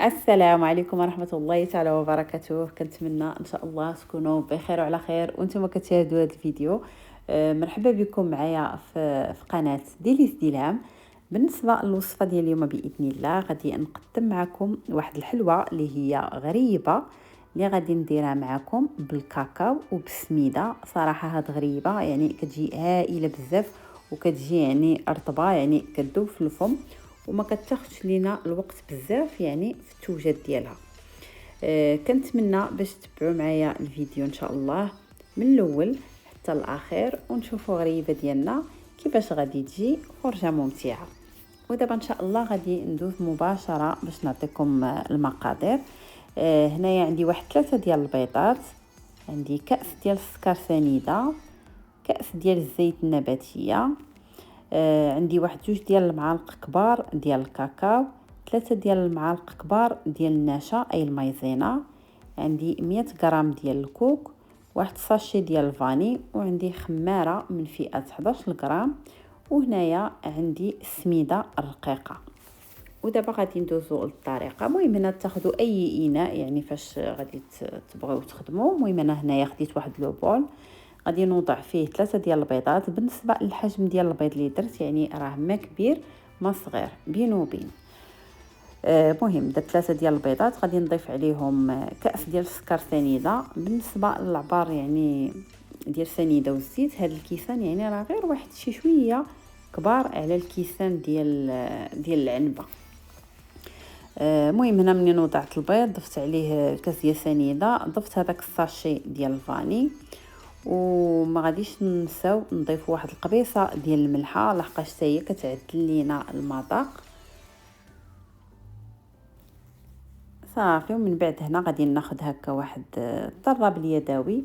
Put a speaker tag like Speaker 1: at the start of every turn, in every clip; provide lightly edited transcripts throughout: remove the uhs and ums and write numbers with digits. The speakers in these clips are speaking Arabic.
Speaker 1: السلام عليكم ورحمة الله تعالى وبركاته. كنتمنى ان شاء الله تكونوا بخير وعلى خير وانتم كتشاهدوا هذا الفيديو. مرحبا بكم معايا في قناة ديليس ديلام. بالنسبة للوصفة ديال اليوم باذن الله غادي نقدم معكم واحد الحلوة اللي هي غريبة، اللي غادي نديرها معكم بالكاكاو وبالسميده. صراحة هاد غريبة، يعني كتجي هائلة بزاف وكتجي يعني رطبة، يعني كتذوب في الفم وما كتاخذش لينا الوقت بزاف يعني في التوجد ديالها. كنتمنى باش تتبعوا معايا الفيديو ان شاء الله من الاول حتى الاخير ونشوفوا غريبه ديالنا كيفاش غادي تجي خرجه ممتعه. ودابا ان شاء الله غادي ندوز مباشره باش نعطيكم المقادير. هنايا عندي واحد 3 ديال البيضات، عندي كأس ديال السكر سنيده، كأس ديال الزيت النباتيه، عندي واحد 2 ديال المعالق كبار ديال الكاكاو، 3 ديال المعالق كبار ديال النشا اي المايزينا، عندي 100 غرام ديال الكوك، واحد ساشي ديال الفاني، وعندي خماره من فئه 11 غرام، وهنايا عندي السميده الرقيقه. ودابا غادي ندوزو للطريقه. المهم هنا تاخذوا اي اناء يعني فاش غادي تبغيو تخدموا. المهم انا هنايا خديت واحد لو بول، غادي نوضع فيه 3 ديال البيضات. بالنسبه للحجم ديال البيض اللي درت يعني راه ما كبير ما صغير، بين وبين. مهم درت 3 ديال البيضات، غادي نضيف عليهم كأس ديال السكر سنيده. بالنسبه للعبار يعني ديال سنيده والزيت، هاد الكيسان يعني راه غير واحد شي شويه كبار على الكيسان ديال العنبه. المهم هنا منين وضعت البيض ضفت عليه كاس ديال سنيده، ضفت هذاك الساشي ديال الفاني، وما غاديش ننساو نضيف واحد القبيصه ديال الملحه لحقاش حتى هي كتعدل لينا المذاق. صافي. ومن بعد هنا غادي ناخذ هكا واحد الطراب اليدوي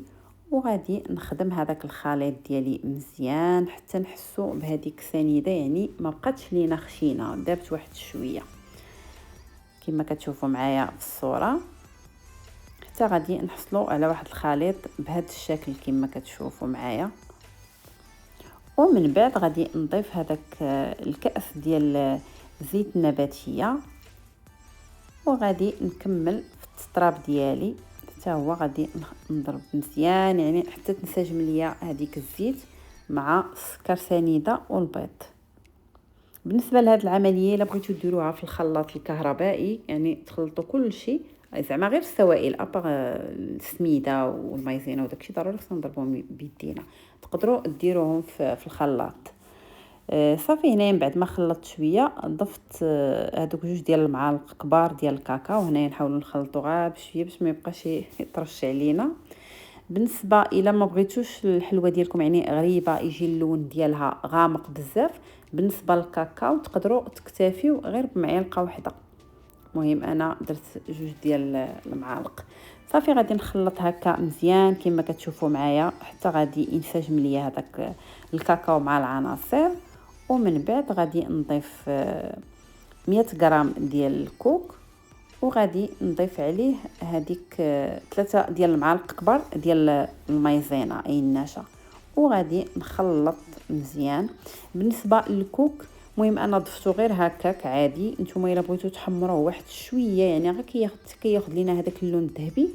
Speaker 1: وغادي نخدم هذاك الخليط ديالي مزيان حتى نحسو بهذيك السنيده، يعني ما بقاتش لينا خشينه، دابت واحد شويه كما كتشوفوا معايا في الصوره، حتى غادي نحصلوا على واحد الخليط بهذا الشكل كما كتشوفوا معايا. ومن بعد غادي نضيف هذاك الكأس ديال الزيت النباتيه، وغادي نكمل في التطراب ديالي حتى هو غادي نضرب مزيان يعني حتى تنسجم ليا هذيك الزيت مع السكر سنيده والبيض. بالنسبه لهاد العمليه الا بغيتو ديروها في الخلاط الكهربائي يعني تخلطوا كل شيء، زعما غير السوائل ابار السميده والمايزينا وداكشي ضروري خصنا نضربوهم بيدينا، تقدروا ديروهم في الخلاط. صافي. هنايا من بعد ما خلطت شويه ضفت هذوك 2 ديال المعالق كبار ديال الكاكاو. هنايا نحاولوا نخلطوا غير بشويه باش ما يبقاش يطرش علينا. بالنسبه الى ما بغيتوش الحلوه ديالكم يعني غريبه يجي اللون ديالها غامق بزاف، بالنسبه للكاكاو تقدروا تكتفيو غير بمعلقه واحده. المهم انا درت 2 ديال المعالق. صافي. غادي نخلط هكا مزيان كما كتشوفوا معايا حتى غادي ينسجم ليا هذاك الكاكاو مع العناصر. ومن بعد غادي نضيف 100 غرام ديال الكوك، وغادي نضيف عليه هذيك 3 ديال المعالق كبار ديال المايزينا اي النشا، وغادي نخلط مزيان. بالنسبه للكوك المهم انا ضفتو غير هكاك عادي، نتوما الا بغيتو تحمروه واحد شويه يعني غير كياخذ لينا هذاك اللون الذهبي،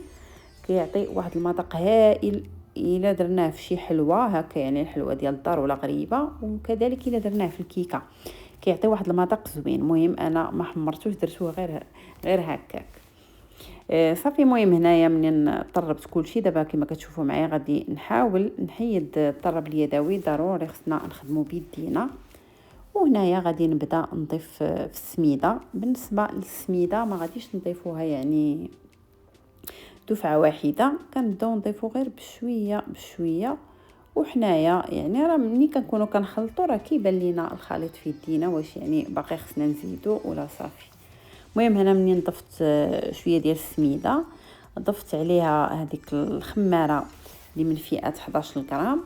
Speaker 1: كيعطي واحد المذاق هائل. الا درناه في شي حلوه هكا يعني الحلوه ديال الدار ولا غريبه، وكذلك الا درناه في الكيكه كيعطي واحد المذاق زوين. المهم انا ما حمرتوش، درتوه غير هكاك. صافي. المهم هنايا منين طربت كلشي دابا كما كتشوفوا معايا غادي نحاول نحيد الطرب اليدوي، ضروري خصنا نخدموا بيدينا. وهنايا غادي نبدا نضيف في السميده. بالنسبه للسميده ما غاديش نضيفوها يعني دفعه واحده، كنبداو نضيفو غير بشويه بشويه. وحنايا يعني راه ملي كنكونوا كنخلطوا راه كيبان لينا الخليط في يدينا واش يعني باقي خصنا نزيدو ولا صافي. المهم هنا منين ضفت شويه ديال السميده ضفت عليها هذيك الخماره اللي من فئه 11 غرام،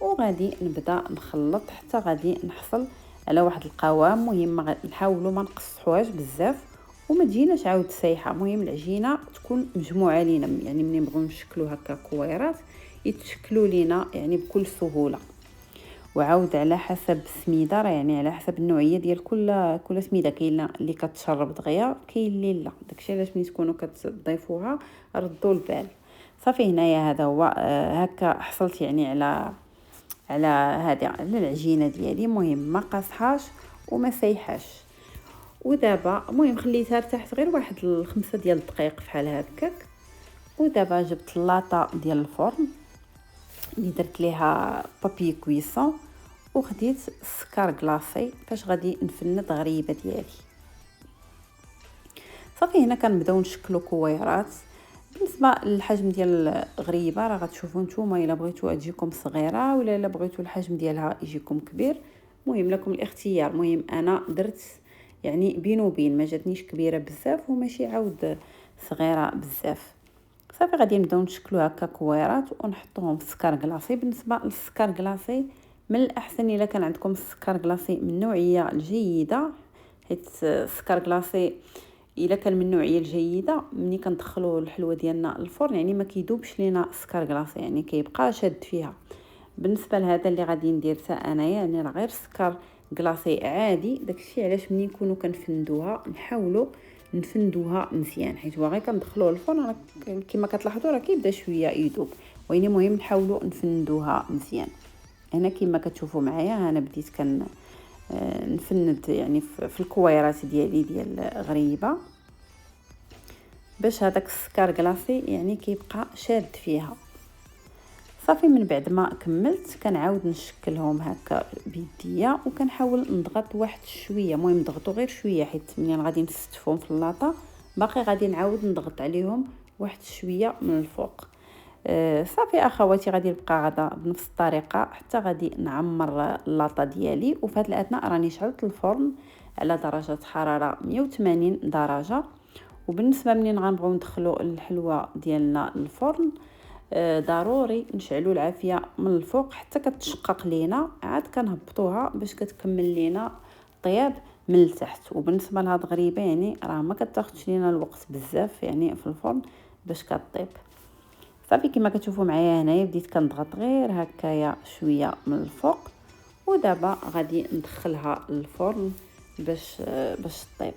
Speaker 1: وغادي نبدا نخلط حتى غادي نحصل على واحد القوام. مهم نحاولوا ما نقصحوهاش بزاف وما تجيناش عاود سايحه. المهم العجينه تكون مجموعه لينا، يعني ملي نبغيو نشكلوا هكا كويرات يتشكلوا لينا يعني بكل سهوله. وعاود على حسب السميده، راه يعني على حسب النوعيه ديال كل سميده. كاين اللي كتشرب دغيا، كاين اللي لا. داكشي علاش ملي تكونوا كتضيفوها ردوا البال. صافي هنايا هذا هو. هكا حصلت يعني على هذه على العجينه ديالي. مهم ما قاصحاش وما سايحاش. ودابا المهم خليتها ارتاحت غير واحد 5 ديال الدقائق بحال هكاك. ودابا جبت اللاطه ديال الفرن اللي درت ليها بابي كويسون، وخديت السكر كلاصي فاش غادي نفند غريبه ديالي. صافي هنا كنبداو نشكلوا كويرات. بالنسبه للحجم ديال الغريبه راه غتشوفوا نتوما الا بغيتوها تجيكم صغيره ولا الا بغيتوا الحجم ديالها يجيكم كبير. المهم لكم الاختيار. المهم انا درت يعني بين وبين، ما جاتنيش كبيره بزاف وماشي عاود صغيره بزاف. صافي غادي نبداو نشكلوا هكا كويرات ونحطوهم في السكر كلاصي. بالنسبه للسكر كلاصي من الاحسن الا كان عندكم السكر كلاصي من النوعيه الجيده، حيت السكر كلاصي الا كان من النوعيه الجيده ملي كندخلوا الحلوه ديالنا الفرن يعني ما كيذوبش لينا السكر كلاصي، يعني كيبقى شاد فيها. بالنسبه لهذا اللي غادي ندير حتى انايا يعني راه غير سكر كلاصي عادي. داكشي علاش ملي نكونوا كنفندوها نحاولوا نفندوها مزيان، حيت هو غير كندخلوه الفرن راه كما كتلاحظوا راه كيبدا شويه يذوب، ويني مهم نحاولوا نفندوها مزيان. هنا كما كتشوفوا معايا انا بديت نفند يعني في الكويرات ديالي ديال غريبه باش هذاك السكر كلاصي يعني كيبقى شاد فيها. صافي من بعد ما كملت كنعاود نشكلهم هكا بيديا وكنحاول نضغط واحد شويه. المهم نضغطوا غير شويه حيت ملي غادي نستفهم في اللاطه باقي غادي نعاود نضغط عليهم واحد شويه من الفوق. صافي اخواتي غادي نبقى غدا بنفس الطريقه حتى غادي نعمر اللاطه ديالي. وفي هذا الاثناء راني شعلت الفرن على درجه حراره 180 درجه. وبالنسبه منين غنبغيو ندخلوا الحلوه ديالنا الفرن ضروري نشعلوا العافيه من الفوق حتى كتشقق لينا، عاد كنهبطوها باش كتكمل لينا طياب من التحت. وبالنسبه لهاد غريبه يعني راه ما كتاخذش لينا الوقت بزاف يعني في الفرن باش كطيب. صافي كما كتشوفوا معايا هنايا بديت كنضغط غير هكايا شويه من الفوق. ودابا غادي ندخلها للفرن باش طيب.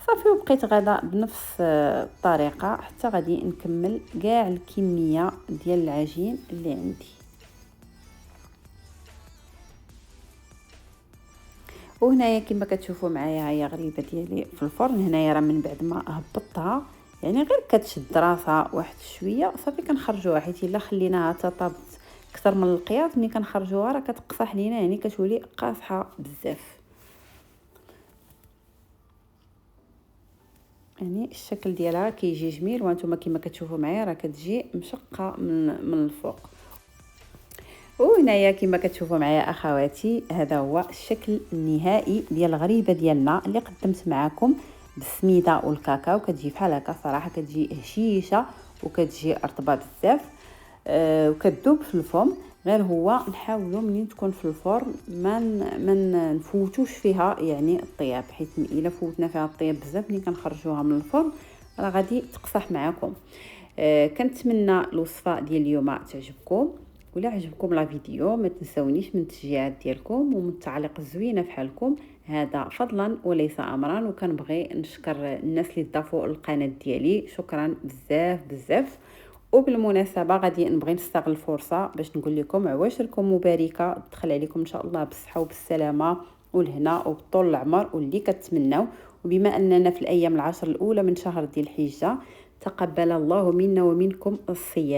Speaker 1: صافي وبقيت غدا بنفس الطريقه حتى غادي نكمل كاع الكميه ديال العجين اللي عندي. وهنايا كما كتشوفوا معايا هي غريبه ديالي في الفرن. هنايا راه من بعد ما هبطتها يعني غير كتشد راسها واحد شويه صافي كنخرجوها، حيت الا خليناها تطابت اكثر من القياس ملي كنخرجوها راه كتقصح لينا يعني كتولي قاصحه بزاف. يعني الشكل ديالها كيجي جميل وانتم كما كتشوفوا معايا راه كتجي مشقه من الفوق. وهنايا كما كتشوفوا معايا اخواتي هذا هو الشكل النهائي ديال الغريبه ديالنا اللي قدمت معكم بالسميده والكاكاو. كتجي بحال هكا صراحه كتجي هشيشه وكتجي رطبه بزاف وكتذوب في الفم. غير هو نحاولوا منين تكون في الفرن ما نفوتوش فيها يعني الطياب، حيت الا فوتنا فيها الطياب بزاف ملي كنخرجوها من الفرن راه غادي تقصح معكم. كنتمنى الوصفه ديال اليوم تعجبكم. ولا عجبكم لا فيديو ما تنسونيش من التشجيعات ديالكم ومن التعليق الزوينه بحالكم، هذا فضلا وليس امرا. وكنبغي نشكر الناس اللي ضافوا القناه ديالي، شكرا بزاف بزاف. وبالمناسبه غادي نبغي نستغل الفرصه باش نقول لكم عواشركم مباركه تدخل عليكم ان شاء الله بالصحه وبالسلامه والهنا وبطول العمر واللي كتمناو. وبما اننا في الايام العشر الاولى من شهر ديال الحجه تقبل الله منا ومنكم الصيام.